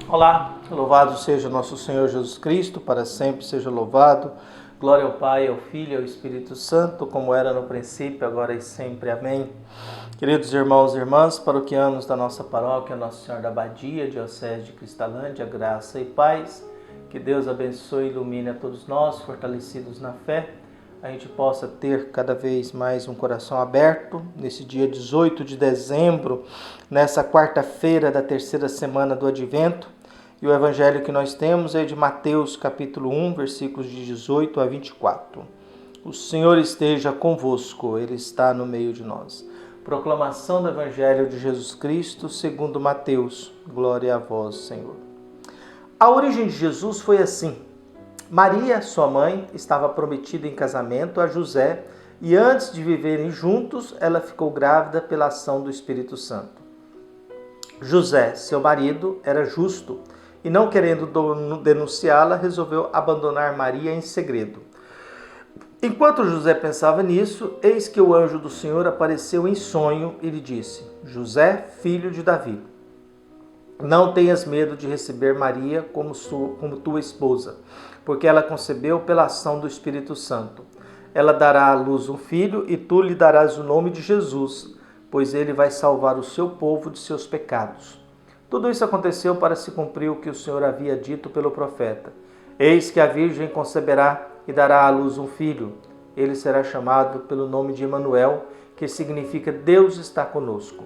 Olá, louvado seja nosso Senhor Jesus Cristo, para sempre seja louvado. Glória ao Pai, ao Filho e ao Espírito Santo, como era no princípio, agora e sempre. Amém. Queridos irmãos e irmãs, paroquianos da nossa paróquia, Nossa Senhora da Abadia, Diocese de Cristalândia, graça e paz. Que Deus abençoe e ilumine a todos nós, fortalecidos na fé. A gente possa ter cada vez mais um coração aberto nesse dia 18 de dezembro, nessa quarta-feira da terceira semana do Advento. E o evangelho que nós temos é de Mateus capítulo 1, versículos de 18 a 24. O Senhor esteja convosco, Ele está no meio de nós. Proclamação do evangelho de Jesus Cristo segundo Mateus. Glória a vós, Senhor. A origem de Jesus foi assim. Maria, sua mãe, estava prometida em casamento a José e antes de viverem juntos, ela ficou grávida pela ação do Espírito Santo. José, seu marido, era justo e, não querendo denunciá-la, resolveu abandonar Maria em segredo. Enquanto José pensava nisso, eis que o anjo do Senhor apareceu em sonho e lhe disse: José, filho de Davi, não tenhas medo de receber Maria como tua esposa, porque ela concebeu pela ação do Espírito Santo. Ela dará à luz um filho e tu lhe darás o nome de Jesus, pois ele vai salvar o seu povo de seus pecados. Tudo isso aconteceu para se cumprir o que o Senhor havia dito pelo profeta. Eis que a Virgem conceberá e dará à luz um filho. Ele será chamado pelo nome de Emanuel, que significa Deus está conosco.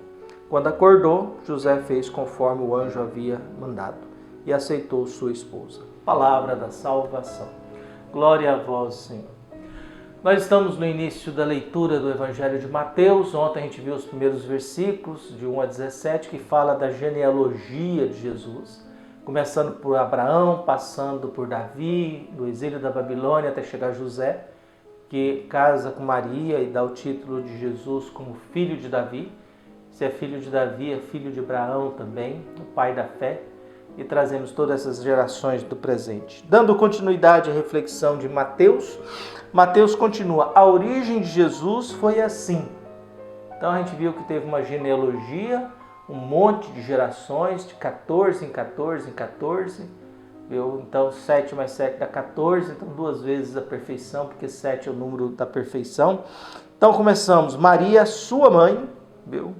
Quando acordou, José fez conforme o anjo havia mandado e aceitou sua esposa. Palavra da salvação. Glória a vós, Senhor. Nós estamos no início da leitura do Evangelho de Mateus. Ontem a gente viu os primeiros versículos, de 1 a 17, que fala da genealogia de Jesus, começando por Abraão, passando por Davi, do exílio da Babilônia, até chegar a José, que casa com Maria e dá o título de Jesus como filho de Davi. Se é filho de Davi, é filho de Abraão também, o pai da fé. E trazemos todas essas gerações do presente. Dando continuidade à reflexão de Mateus, Mateus continua: a origem de Jesus foi assim. Então a gente viu que teve uma genealogia, um monte de gerações, de 14 em 14 em 14. Viu? Então 7 mais 7 dá 14, então 2 vezes a perfeição, porque 7 é o número da perfeição. Então começamos: Maria, sua mãe, viu?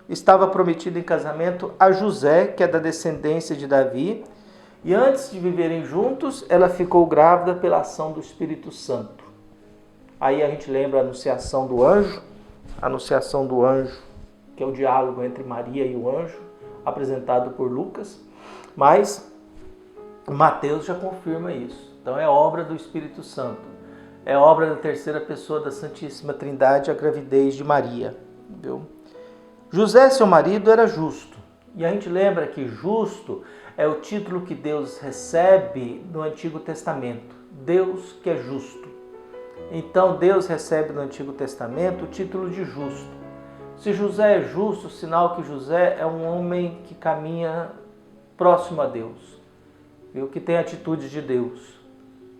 Estava prometida em casamento a José, que é da descendência de Davi, e antes de viverem juntos, ela ficou grávida pela ação do Espírito Santo. Aí a gente lembra a anunciação do anjo, que é o diálogo entre Maria e o anjo, apresentado por Lucas, mas Mateus já confirma isso. Então é obra do Espírito Santo, é obra da terceira pessoa da Santíssima Trindade, a gravidez de Maria, viu? José, seu marido, era justo. E a gente lembra que justo é o título que Deus recebe no Antigo Testamento. Deus que é justo. Então Deus recebe no Antigo Testamento o título de justo. Se José é justo, sinal que José é um homem que caminha próximo a Deus, viu? Que tem atitudes de Deus.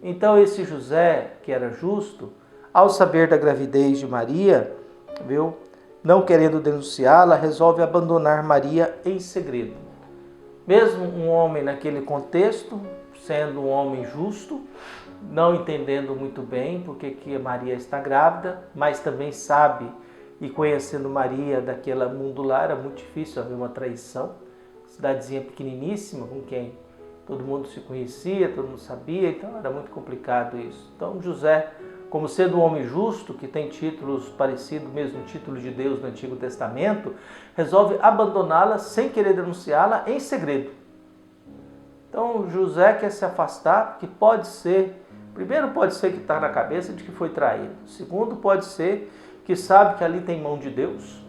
Então esse José, que era justo, ao saber da gravidez de Maria, viu? Não querendo denunciá-la, resolve abandonar Maria em segredo. Mesmo um homem naquele contexto, sendo um homem justo, não entendendo muito bem porque que Maria está grávida, mas também sabe, e conhecendo Maria daquele mundo lá, era muito difícil haver uma traição. Cidadezinha pequeniníssima, com quem todo mundo se conhecia, todo mundo sabia, então era muito complicado isso. Então José, como sendo um homem justo, que tem títulos parecidos, mesmo título de Deus no Antigo Testamento, resolve abandoná-la sem querer denunciá-la em segredo. Então José quer se afastar, porque pode ser, primeiro pode ser que está na cabeça de que foi traído. Segundo, pode ser que sabe que ali tem mão de Deus.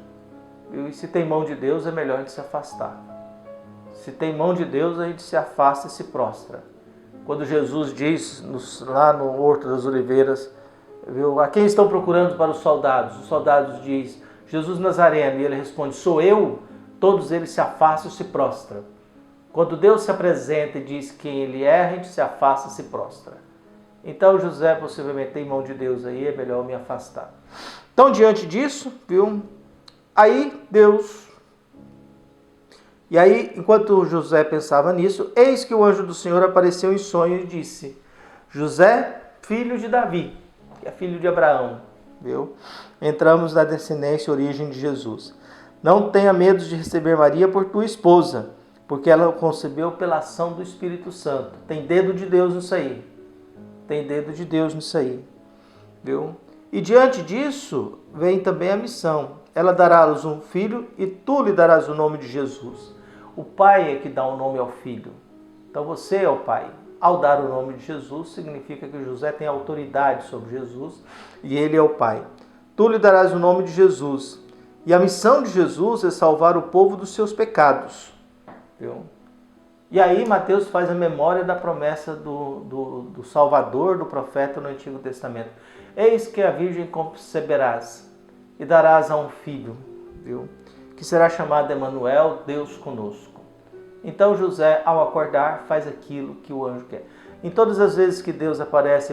E se tem mão de Deus, é melhor a gente se afastar. Se tem mão de Deus, a gente se afasta e se prostra. Quando Jesus diz lá no Horto das Oliveiras, viu, a quem estão procurando para os soldados diz, Jesus Nazareno, e ele responde, sou eu, todos eles se afastam e se prostram. Quando Deus se apresenta e diz quem ele é, a gente se afasta e se prostra. Então José possivelmente tem mão de Deus aí, é melhor me afastar. Então diante disso, viu, aí Deus E aí, enquanto José pensava nisso, eis que o anjo do Senhor apareceu em sonho e disse: José, filho de Davi, que é filho de Abraão, viu? Entramos na descendência e origem de Jesus. Não tenha medo de receber Maria por tua esposa, porque ela o concebeu pela ação do Espírito Santo. Tem dedo de Deus nisso aí. Tem dedo de Deus nisso aí, viu? E diante disso, vem também a missão. Ela dará à luz um filho e tu lhe darás o nome de Jesus. O pai é que dá o nome ao filho. Então você é o pai. Ao dar o nome de Jesus, significa que José tem autoridade sobre Jesus e ele é o pai. Tu lhe darás o nome de Jesus. E a missão de Jesus é salvar o povo dos seus pecados. Viu? E aí Mateus faz a memória da promessa do Salvador, do profeta no Antigo Testamento. Eis que a virgem conceberás e darás a um filho, viu? Que será chamado Emanuel, Deus conosco. Então José, ao acordar, faz aquilo que o anjo quer. Em todas as vezes que Deus aparece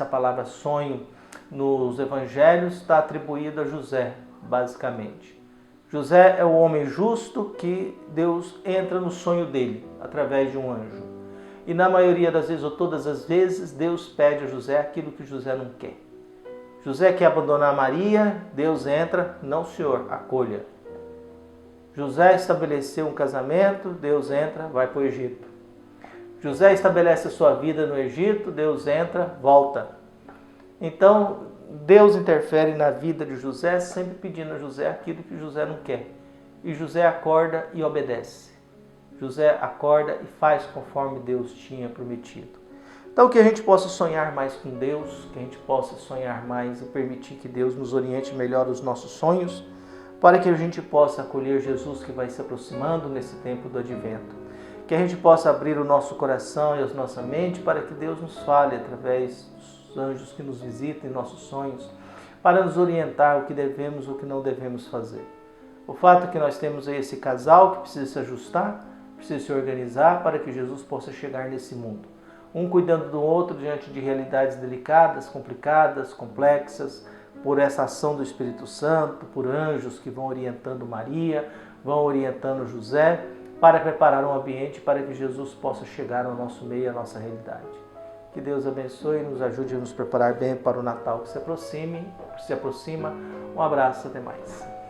a palavra sonho nos evangelhos, está atribuído a José, basicamente. José é o homem justo que Deus entra no sonho dele, através de um anjo. E na maioria das vezes, ou todas as vezes, Deus pede a José aquilo que José não quer. José quer abandonar Maria, Deus entra, não senhor, acolha. José estabeleceu um casamento, Deus entra, vai para o Egito. José estabelece a sua vida no Egito, Deus entra, volta. Então, Deus interfere na vida de José, sempre pedindo a José aquilo que José não quer. E José acorda e obedece. José acorda e faz conforme Deus tinha prometido. Então, que a gente possa sonhar mais com Deus, que a gente possa sonhar mais e permitir que Deus nos oriente melhor os nossos sonhos, para que a gente possa acolher Jesus que vai se aproximando nesse tempo do advento. Que a gente possa abrir o nosso coração e a nossa mente para que Deus nos fale através dos anjos que nos visitam em nossos sonhos, para nos orientar o que devemos ou o que não devemos fazer. O fato é que nós temos aí esse casal que precisa se ajustar, precisa se organizar para que Jesus possa chegar nesse mundo. Um cuidando do outro diante de realidades delicadas, complicadas, complexas, por essa ação do Espírito Santo, por anjos que vão orientando Maria, vão orientando José, para preparar um ambiente para que Jesus possa chegar ao nosso meio, à nossa realidade. Que Deus abençoe e nos ajude a nos preparar bem para o Natal que se aproxima. Um abraço, até mais.